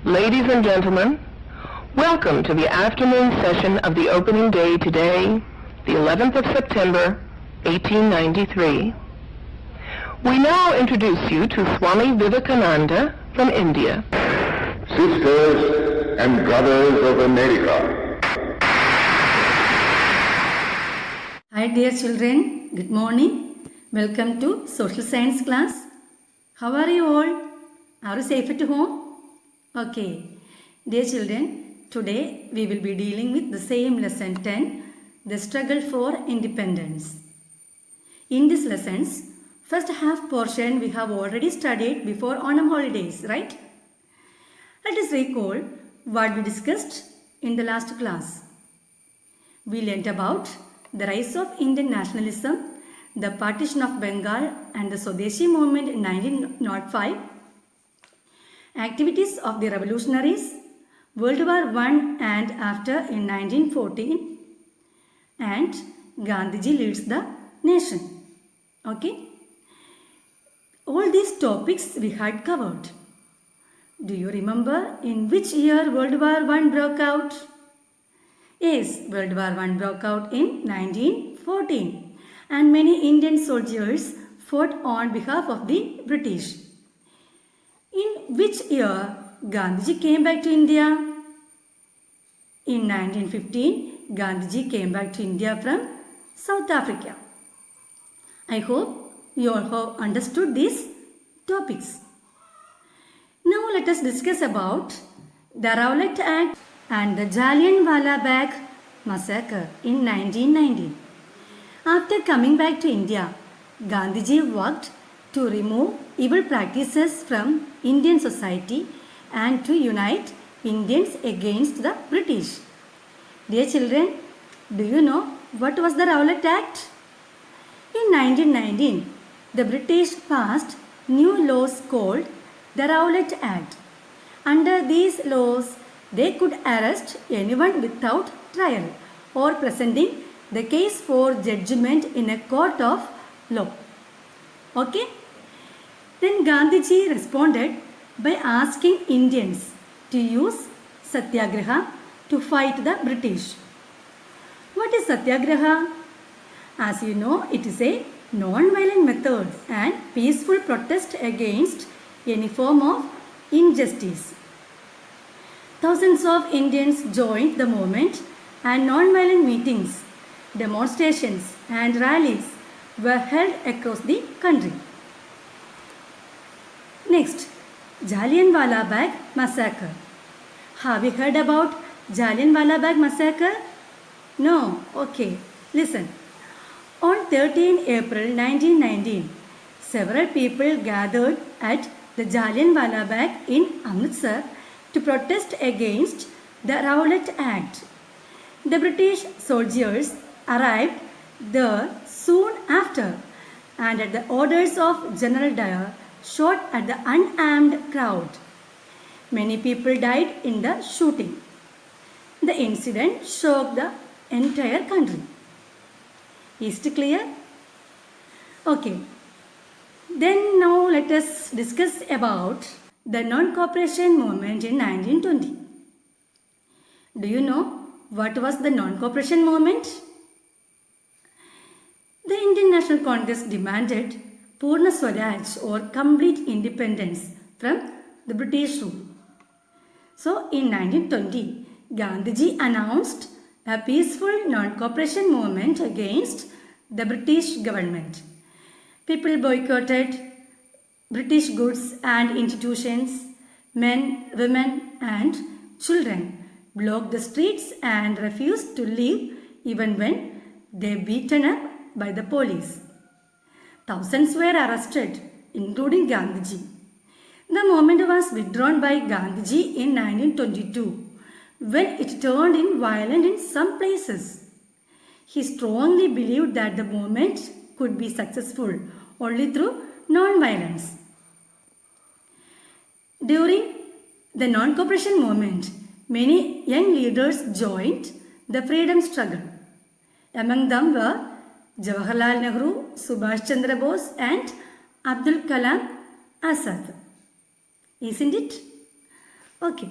Ladies and gentlemen, welcome to the afternoon session of the opening day today, the 11th of September, 1893. We now introduce you to Swami Vivekananda from India. Sisters and brothers of America. Hi dear children, good morning. Welcome to social science class. How are you all? Are you safe at home? Okay. Dear children, today we will be dealing with the same lesson 10, the struggle for independence. In this lessons, first half portion we have already studied before Onam holidays, right? Let us recall what we discussed in the last class. We learnt about the rise of Indian nationalism, the partition of Bengal and the Swadeshi movement in 1905, activities of the revolutionaries, World War I and after in 1914, and Gandhiji leads the nation. Okay? All these topics we had covered. Do you remember in which year World War I broke out? Yes, World War I broke out in 1914 and many Indian soldiers fought on behalf of the British. In which year Gandhiji came back to India? In 1915, Gandhiji came back to India from South Africa. I hope you all have understood these topics. Now let us discuss about the Roulette Act and the Jallianwala Bagh Massacre in 1919. After coming back to India, Gandhiji worked to remove evil practices from Indian society and to unite Indians against the British. Dear children, do you know what was the Roulette Act? In 1919, the British passed new laws called the Roulette Act. Under these laws, they could arrest anyone without trial or presenting the case for judgment in a court of law. Okay? Then Gandhiji responded by asking Indians to use Satyagraha to fight the British. What is Satyagraha? As you know, it is a non-violent method and peaceful protest against any form of injustice. Thousands of Indians joined the movement and non-violent meetings, demonstrations and rallies were held across the country. Next, Jallianwala Bagh Massacre. Have you heard about Jallianwala Bagh Massacre? No? Okay, listen. On 13 April 1919, several people gathered at the Jallianwala Bagh in Amritsar to protest against the Roulette Act. The British soldiers arrived there soon after and at the orders of General Dyer shot at the unarmed crowd. Many people died in the shooting. The incident shocked the entire country. Is it clear? Okay. Then now let us discuss about the non-cooperation movement in 1920. Do you know what was the non-cooperation movement? The Indian National Congress demanded Purna Swaraj or complete independence from the British rule. So in 1920, Gandhiji announced a peaceful non-cooperation movement against the British government. People boycotted British goods and institutions. Men, women and children blocked the streets and refused to leave even when they were beaten up by the police. Thousands were arrested, including Gandhiji. The movement was withdrawn by Gandhiji in 1922 when it turned violent in some places. He strongly believed that the movement could be successful only through non-violence. During the non-cooperation movement, many young leaders joined the freedom struggle. Among them were Jawaharlal Nehru, Subhash Chandra Bose and Abdul Kalam Azad. Isn't it? Okay.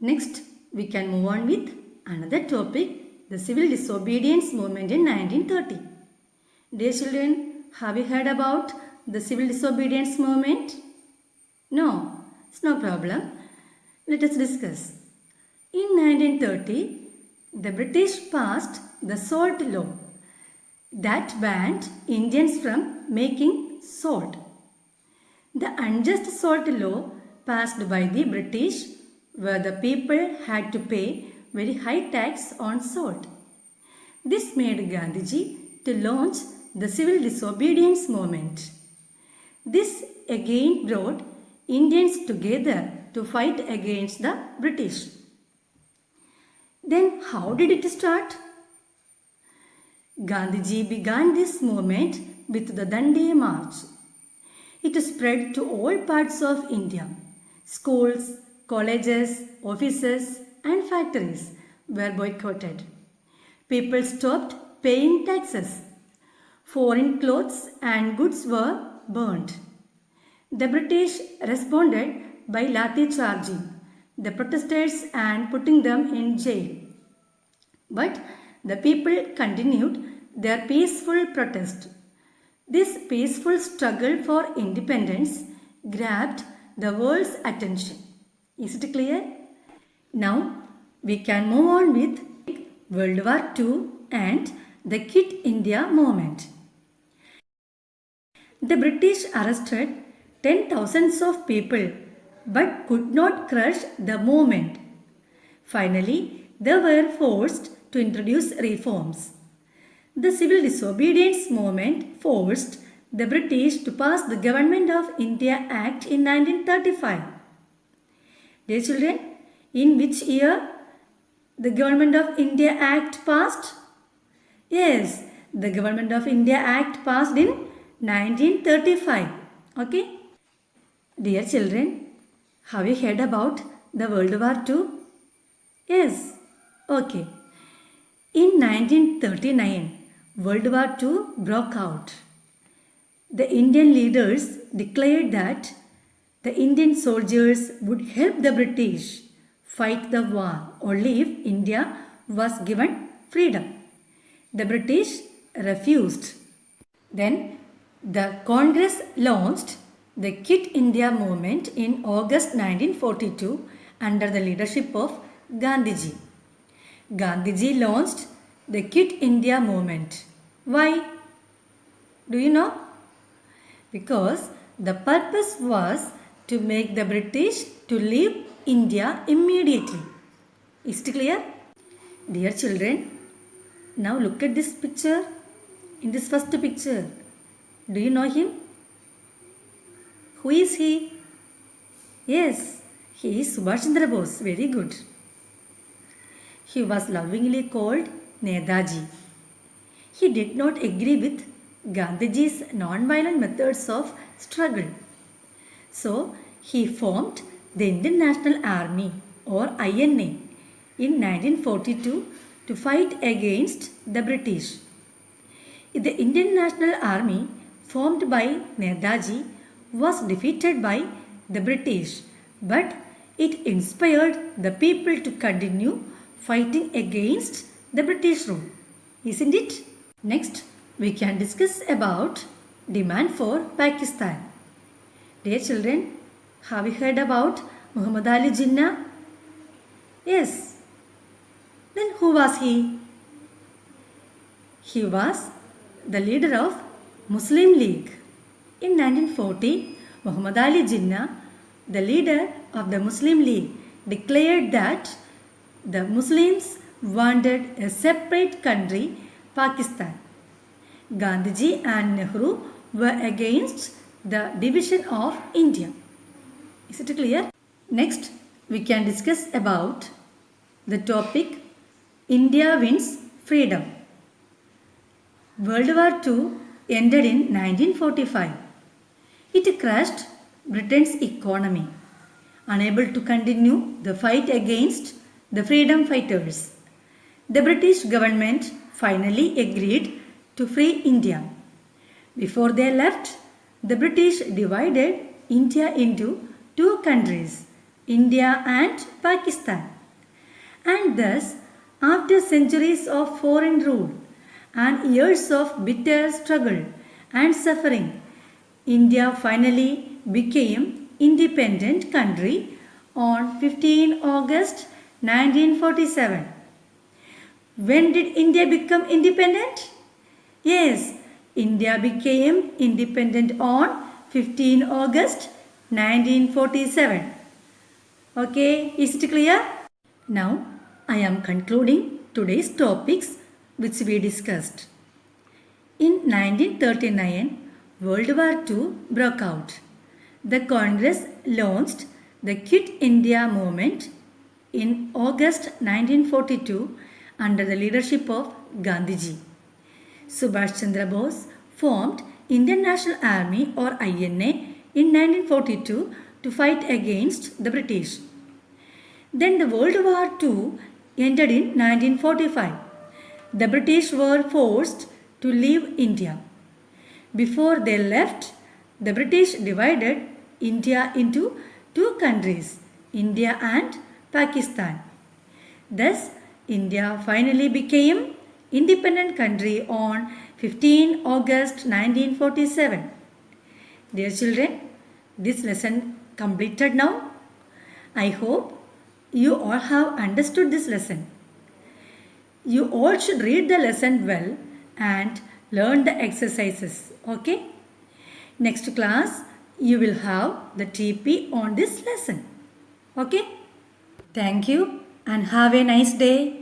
Next, we can move on with another topic, the civil disobedience movement in 1930. Dear children, have you heard about the civil disobedience movement? No, it's no problem. Let us discuss. In 1930, the British passed the Salt Law that banned Indians from making salt. The unjust salt law passed by the British, where the people had to pay very high tax on salt. This made Gandhiji to launch the civil disobedience movement. This again brought Indians together to fight against the British. Then how did it start? Gandhiji began this movement with the Dundee March. It spread to all parts of India. Schools, colleges, offices and factories were boycotted. People stopped paying taxes. Foreign clothes and goods were burnt. The British responded by lathi charging the protesters and putting them in jail. But the people continued their peaceful protest. This peaceful struggle for independence grabbed the world's attention. Is it clear? Now we can move on with World War II and the Quit India movement. The British arrested 10,000s of people but could not crush the movement. Finally, they were forced to introduce reforms. The civil disobedience movement forced the British to pass the Government of India Act in 1935. Dear children, in which year the Government of India Act passed? Yes, the Government of India Act passed in 1935. Okay? Dear children, have you heard about the World War II? Yes. Okay. In 1939, World War II broke out. The Indian leaders declared that the Indian soldiers would help the British fight the war only if India was given freedom. The British refused. Then the Congress launched the Quit India movement in August 1942 under the leadership of Gandhiji. Gandhiji launched the Quit India movement. Why? Do you know? Because the purpose was to make the British to leave India immediately. Is it clear? Dear children, now look at this picture. In this first picture, do you know him? Who is he? Yes, he is Subhash Chandra Bose. Very good. He was lovingly called Netaji. He did not agree with Gandhiji's non-violent methods of struggle. So, he formed the Indian National Army or INA in 1942 to fight against the British. The Indian National Army formed by Netaji was defeated by the British, but it inspired the people to continue fighting against the British rule. Isn't it? Next, we can discuss about demand for Pakistan. Dear children, have you heard about Muhammad Ali Jinnah? Yes. Then who was he? He was the leader of Muslim League. In 1940, Muhammad Ali Jinnah, the leader of the Muslim League, declared that the Muslims wanted a separate country, Pakistan. Gandhiji and Nehru were against the division of India. Is it clear? Next, we can discuss about the topic India wins freedom. World War II ended in 1945. It crushed Britain's economy, unable to continue the fight against the freedom fighters. The British government finally agreed to free India. Before they left, the British divided India into two countries, India and Pakistan. And thus, after centuries of foreign rule and years of bitter struggle and suffering, India finally became independent country on 15 August 1947. When did India become independent? Yes, India became independent on 15 August 1947. Okay, is it clear? Now, I am concluding today's topics which we discussed. In 1939, World War II broke out. The Congress launched the Quit India movement in August 1942 under the leadership of Gandhiji. Subhash Chandra Bose formed Indian National Army or INA in 1942 to fight against the British. Then the World War II ended in 1945. The British were forced to leave India. Before they left, the British divided India into two countries, India and Pakistan. Thus, India finally became independent country on 15 August 1947. Dear children, this lesson completed now. I hope you all have understood this lesson. You all should read the lesson well and learn the exercises. Okay? Next class, you will have the TP on this lesson. Okay? Thank you and have a nice day.